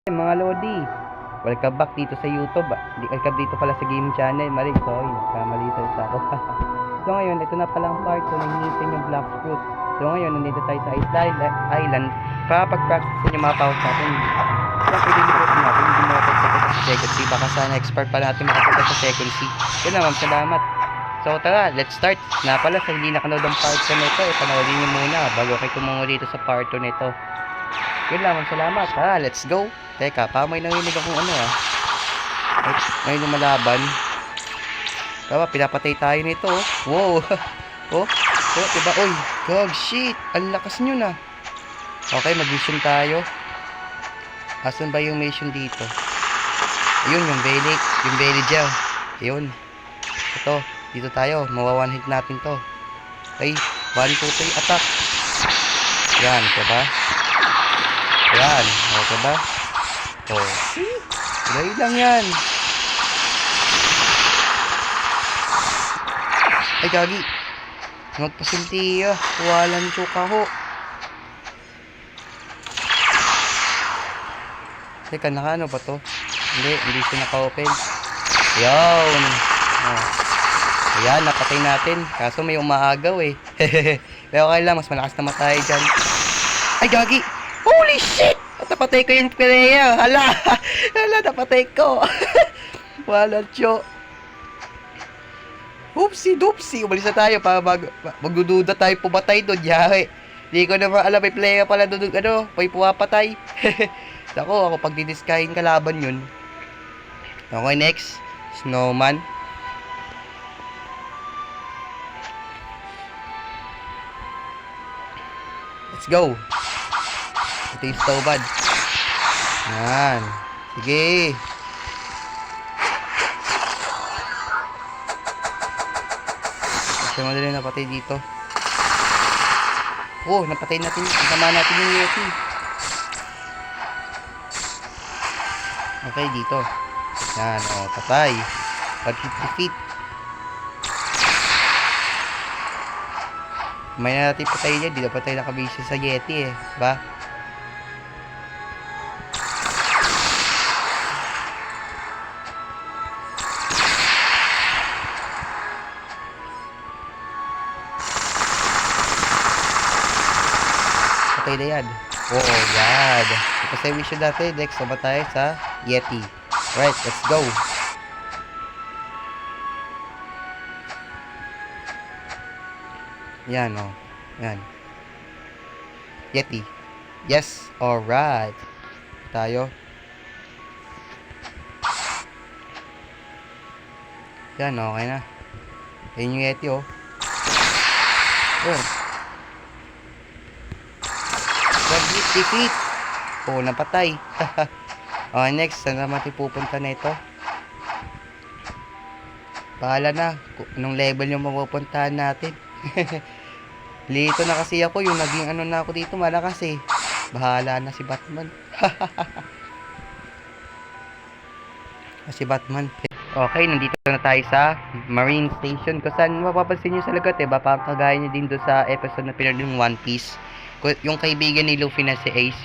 Mga Lodi, welcome back dito sa YouTube. Welcome dito pala sa game channel. Mali, sorry, nagkamali salita ako. So ngayon, ito na palang part 2 ng hinihintay yung Black Fruit. So ngayon, nandito tayo sa Island para pag-practice yung mga powers natin. Siyempre, dinibutin natin, hindi mo ako sa second C. Baka sana expert pa natin makapunta sa second C. Yun naman, salamat. So tara, let's start. Na pala, sa hindi nakanood ang part 2 nito, panoodin nyo muna bago kayo tumungo dito sa part 2 nito. Yun lang, salamat. Let's go. Teka, pa may nanginig akong ano may lumalaban. Tama, pinapatay tayo nito. Wow. Diba? Oy, gag, shit. Ang lakas nyo na. Okay, mag-mission tayo. Asan ba yung mission dito? Ayun, yung belly gel. Ayun. Ito, dito tayo. Mawa-one hit natin to. Okay, 1, 2, 3, attack. Yan, diba? Yan, diba? Dahil lang yan. Ay, gagi. Magpasintiya. Walang tsuka ho. Teka, naka-ano ba to? Hindi siya naka-open. Ayan. Ayan, napatay natin. Kaso may umaagaw eh. Pero okay lang, mas malakas na matay dyan. Ay, gagi. Holy shit! Napatay ko yung player. Hala, napatay ko. Wala, tyo. Oopsie-doopsie. Umalis na tayo para magdududa tayo pumatay doon. Yari. Hindi ko naman alam, may player pala doon, may pumapatay. Ako pag didiskahin kalaban yun. Okay, next. Snowman. Let's go. Ito yung snowman. Yan. Sige. Kasi madali napatay dito. Napatay natin. Tama natin yung Yeti. Okay, dito. Yan, patay. 150 feet. May na natin patay dyan. Di na patay nakabisi sa Yeti eh. Diba? Patay na yan. Yan. Kasi mission natin. Next, sama tayo sa Yeti. Right, let's go. Yan, Yan. Yeti. Yes, alright. Tayo. Yan, okay na. Yan yung Yeti, Yun. 150 feet. Napatay. Okay, next. Saan naman pupunta na ito? Bahala na. Anong level yung mapupuntahan natin? Lito na kasi ako. Yung naging na ako dito. Malakas eh. Bahala na si Batman. Si Batman. Okay, nandito na tayo sa Marine Station. Kung saan mapapansin nyo sa lagot eh. Parang kagaya nyo din doon sa episode na pinanood yung One Piece. Yung kaibigan ni Luffy na si Ace,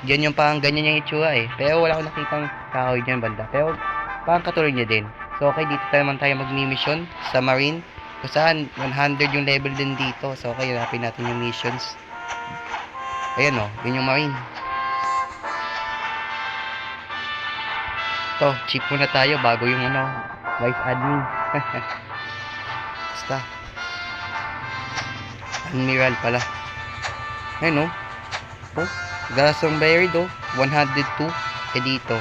dyan yung parang ganyan yung itsura eh. Pero wala akong nakitang kahoy dyan banda. Pero parang katulad niya din. So okay, dito naman tayo mag-mission sa Marine. Kung saan 100 yung level din dito. So okay, hanapin natin yung missions. Ayan yun yung Marine. Ito, cheap muna tayo bago yung Vice Admin. Basta Admiral pala. Ayun Gasong Berry 102. Dito.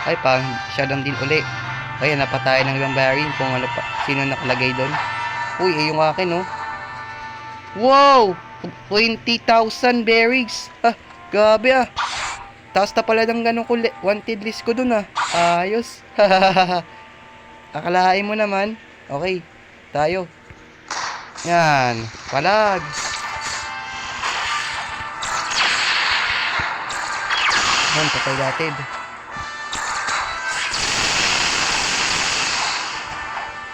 Ay, parang siya lang din uli. Ay, napatay ng ibang berry kung sino nakalagay doon. Uy, yung akin Wow! 20,000 berries. Grabe Taas na pala ng ganun wanted list ko doon Ayos. Akalain mo naman. Okay, tayo. Yan, palag. Patay natin.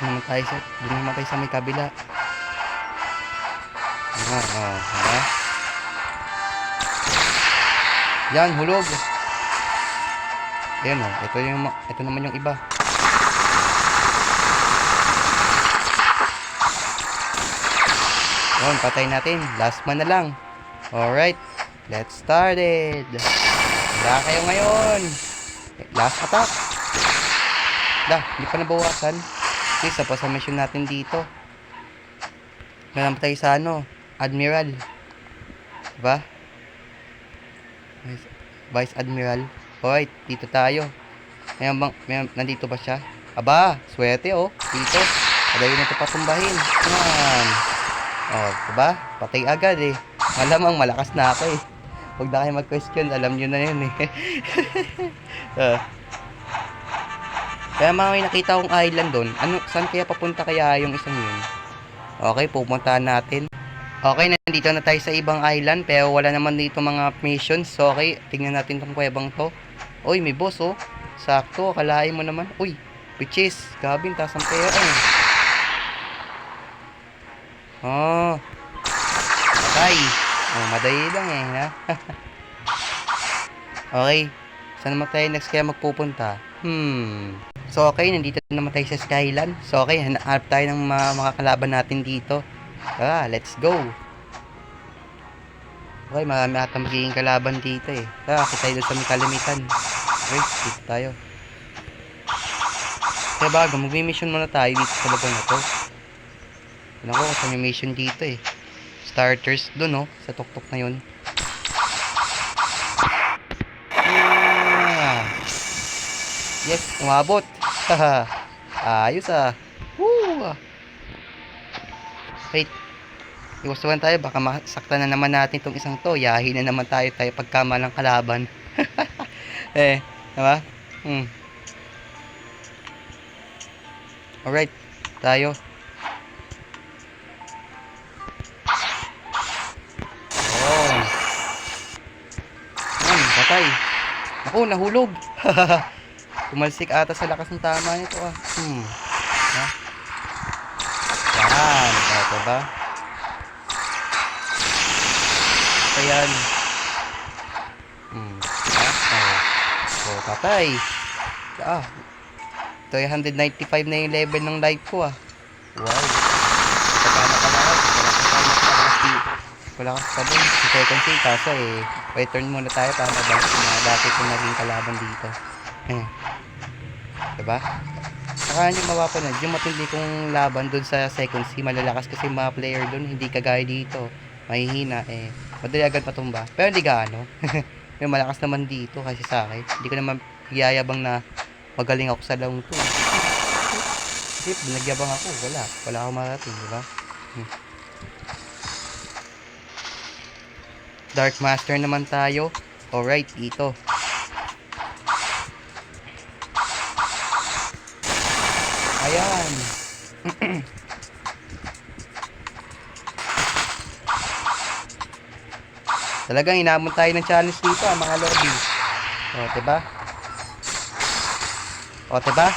Doon naman tayo sa may kabila. Diba? Yan, hulog. Ayun oh, ito naman yung iba. Yun, patay natin. Last man na lang. Alright, let's start it. Wala kayo ngayon. Last attack. Hindi pa nabawasan. Okay, isa pa sa mission natin dito. Nalang tayo sa Admiral. Diba? Vice Admiral. Alright, dito tayo. Nandito ba siya? Aba, swerte oh. Dito. Padayon na ito patumbahin. Yan. Oh, diba? Patay agad eh. Malamang malakas na ako eh. Huwag na kayo mag-question. Alam nyo na yun eh. Kaya may nakita akong island doon. Saan kaya papunta kaya yung isang yun? Okay, pupuntahan natin. Okay, nandito na tayo sa ibang island. Pero wala naman dito mga missions. So, okay, tingnan natin tong kuwebang to. Uy, may boss oh. Sakto, akalain mo naman. Uy, which is, gabin, taas ang pera eh. Oh. Patay. Oh, madali lang eh, ha? Okay. Saan naman tayo next kaya magpupunta? So, okay, nandito naman tayo sa Skyland. So, okay, hanap tayo ng mga kalaban natin dito. Let's go. Okay, marami ata magiging kalaban dito eh. Kita tayo doon sa may kalimitan. Okay, dito tayo. Kaya bago, mag-mission muna tayo dito sa lugar na to. Ano ko, kasi may mission dito eh. Starters doon oh, sa tuktok na yun. Yes, umabot. Ayos ah. Woo! Wait. Iwasan tayo, baka masaktan na naman natin itong isang to. Yahin na naman tayo pagkamalang kalaban. Diba? Alright, tayo. Patay. Ako, nahulog. Tumalsik ata sa lakas ng tama nito ah. Yan. Ito ba? Ayan. Patay. Ito 195 na yung level ng life ko ah. Wow. Pagkana ka lahat. Wala ka doon. Si second save. Kaso eh. Return muna tayo para mabalik na dati kung naging kalaban dito. Diba? Saka nyo mapapanood, yung matindi kong laban doon sa second C, malalakas kasi mga player doon, hindi kagaya dito. Mahihina eh. Madali agad matumba. Pero hindi gaano. Yung malakas naman dito kasi sa akin. Hindi ko naman iyayabang na magaling ako sa lang to. Kasi nagyabang ako, wala akong marating, diba? Dark Master naman tayo. Alright, dito. Ayan. Talagang inamon tayo ng challenge dito mga lobby. Diba? Diba?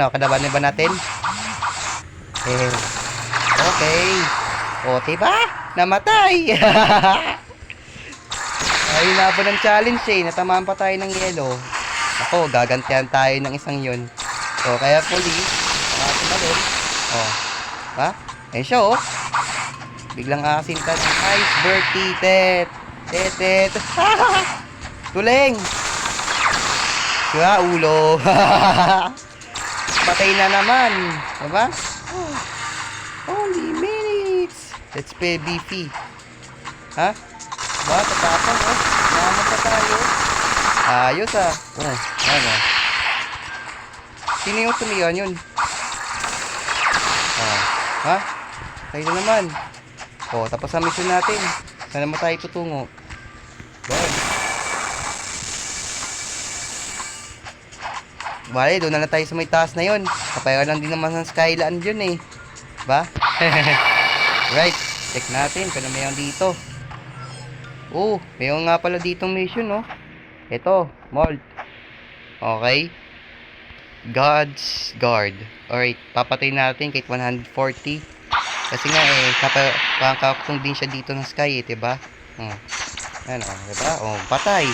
Kalaban ba natin? Okay. Diba? Namatay. Ay, inabot ng challenge eh. Natamaan pa tayo ng yellow. Ako, gagantihan tayo ng isang yun. Kaya police. Tumalon. Diba? Ayun siya oh. Biglang akasinta ng iceberg titet. Tetet. Tuling. Siya, ulo. Patay na naman. Diba? Only minutes. Let's pay beefy. Ha? Diba? Tatapang oh. Naman pa tayo. Ayos ah. Ano? Sino yung tumiyan yun? Ha? Tayo na naman. Tapos ang mission natin. Saan naman tayo tutungo? Bale, doon na lang tayo sa may taas na yun. Kapaya lang din naman ng Skyland yun eh. Ba? Right. Check natin kung ano mayroon dito. Mayroon nga pala ditong mission no. Ito, Malt. Okay. God's Guard. Alright, papatay natin kahit 140. Kasi nga kakakutong din siya dito ng sky diba? Yan diba? Patay.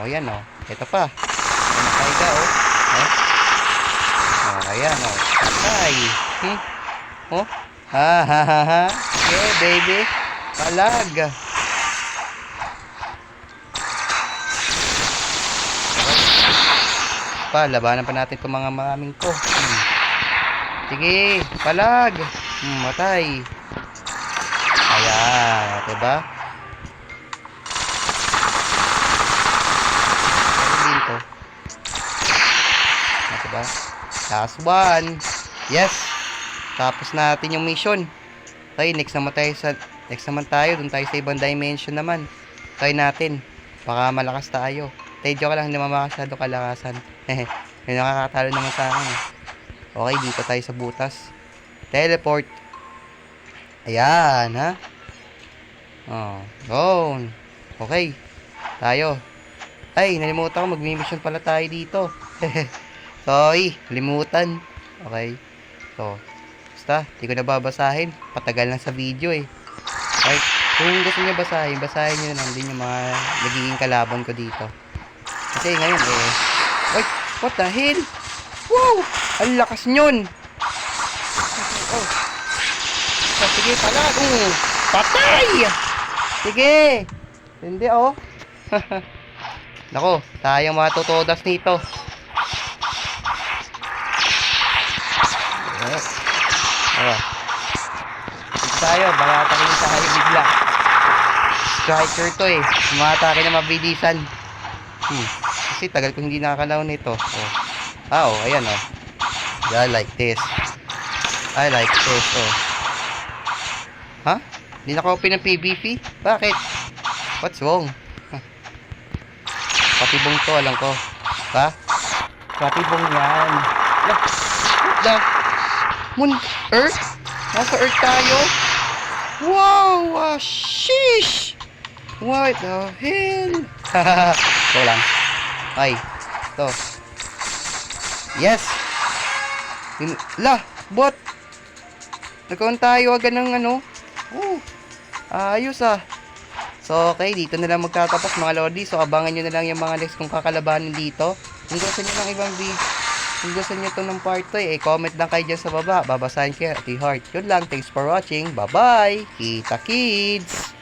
Yan Ito pa. Namatay ka, oh. Oh. Oh, ayan, oh. Patay. Oh. Ha, ha, ha, ha. Yeah, baby. Palag. Pa, labanan pa natin itong mga maraming to. Sige, palag. Matay. Ayan, diba? Dito. Diba? Last one. Yes. Tapos natin yung mission. Okay, next naman tayo. Doon tayo sa ibang dimension naman. Try natin. Baka malakas tayo. Joke lang, hindi masyado kalakasan. May nakakatalo naman sa akin. Okay, dito tayo sa butas. Teleport. Ayan, ha? Oh, go. Okay. Tayo. Ay, nalimutan ko. Mag-mission pala tayo dito. Sorry, limutan. Okay. So, basta, di ko na babasahin. Patagal lang sa video eh. Right? Kung gusto niyo basahin niyo na lang din yung mga nagiging kalaban ko dito. Kasi ngayon eh, wait, what the hell? Wow! Ang lakas nyon! Oh. So, sige pala. Patay! Sige! Hindi oh. Nako, tayong matutodas nito. Tayo, baka atakin tayo bigla. Striker to eh. Umatake na mabilisan. Kasi tagal ko hindi nakakalaw nito. Oh. Oh, ayan oh. I like this. I like this, oh. Ha? Hindi naka-open ng PVP? Bakit? What's wrong? Patibong to, alam ko. Ha? Patibong yan. What the? Moon? Earth? Nasa Earth tayo? Wow! Sheesh! What the hell? Ito lang. Ay. Ito. Yes! Bot! Nagkaroon tayo agad ng ano. Ayos ah. So, okay. Dito na lang magtatapos mga lodi. So, abangan nyo na lang yung mga next kong kakalabanin dito. Kung gusto nyo ng ibang video, kung gusto nyo ito ng part 2, comment lang kayo dyan sa baba. Babasahin kayo at i-heart. Yun lang. Thanks for watching. Bye-bye. Kita kids!